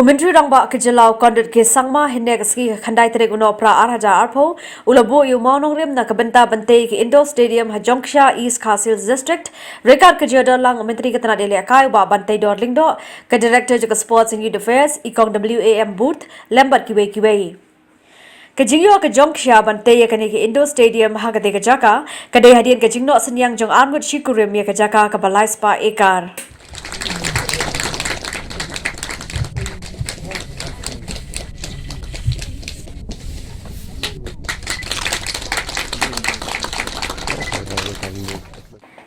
Myntri Rangbah ke jylla Conrad K Sangma hynne Khasi khandai tarik nohprah arhaja arpho ulabo yu Mawnongrim na ke bynta Banteidor ke indoor stadium Jongksha East Khasi district ryngkat ke jingdonlang Myntri ke tnat ialehkai wa Banteidor Lyngdoh ke director juga sports and youth affairs W.A.M Booth lembat kiwei Kejingyo ke Jongksha Banteidor ke indoor stadium ha ke jaka kedai hadian ke jingno senyang jong armut shikurim ya ke jaka ke balai spa ekar.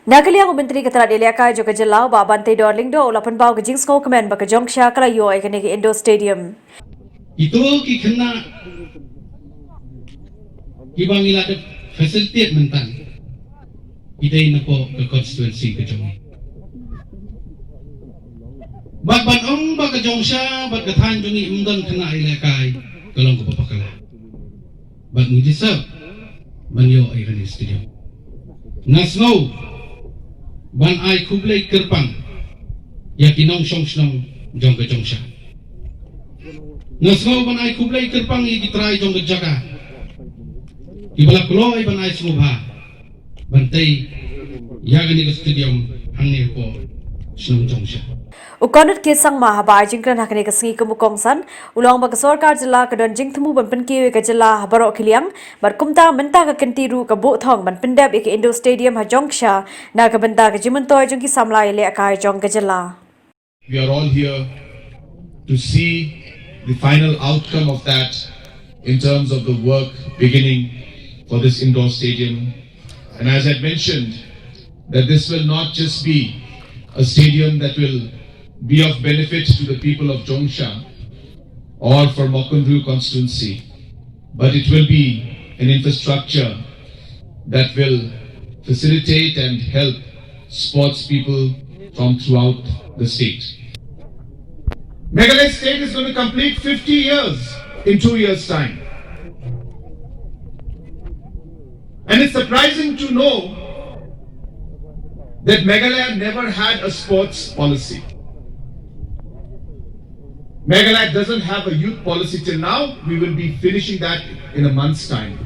Nakaliang Myntri Rangbah ialehkai juga jylla wa Banteidor Lyngdoh ulapan bau ke jingsko kemen ba ke Jongksha kalayo ke indoor stadium. Itu kena ibangila de facilitate mentan. Kita ini po ke constituency ke Jong. Bat ong ba ke Jongksha bat ke than jongi umdan kena ialehkai kalong ko papakala. Bat mu disab banyo ay kan stadium. Nasno ban ai kublai kerpang ya kinong song jong ke Jongksha. Nasno ban ai kublai kerpang ya kitrai jong ke jaka. Ibala kulo ay ban ai sumubha. Bantay ya gani ke stadium hangni po snong Jongksha. Conrad K Sangma haba jingkran hakne ke sngi kemukongsan ulang ba ke sarkar jylla ke don jing themu ban penkiwe ke jylla barok khiliang bar kumta menta ke kentiru ke bo thong ban pendap ke indoor stadium ha Jongksha na ke benta ke jimentoy jong ki samla ialehkai jong ke jylla. We are all here to see the final outcome of that in terms of the work beginning for this indoor stadium. And as I mentioned, that this will not just be a stadium that will be of benefit to the people of Jongksha or for Mawnongrim constituency, but it will be an infrastructure that will facilitate and help sports people from throughout the state. Meghalaya state is going to complete 50 years in 2 years' time. And it's surprising to know that Meghalaya never had a sports policy. Meghalaya doesn't have a youth policy till now. We will be finishing that in a month's time.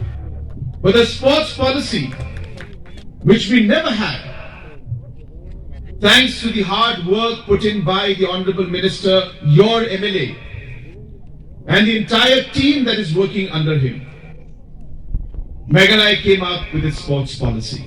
But a sports policy, which we never had, thanks to the hard work put in by the Honorable Minister, your MLA, and the entire team that is working under him, Meghalaya came up with its sports policy.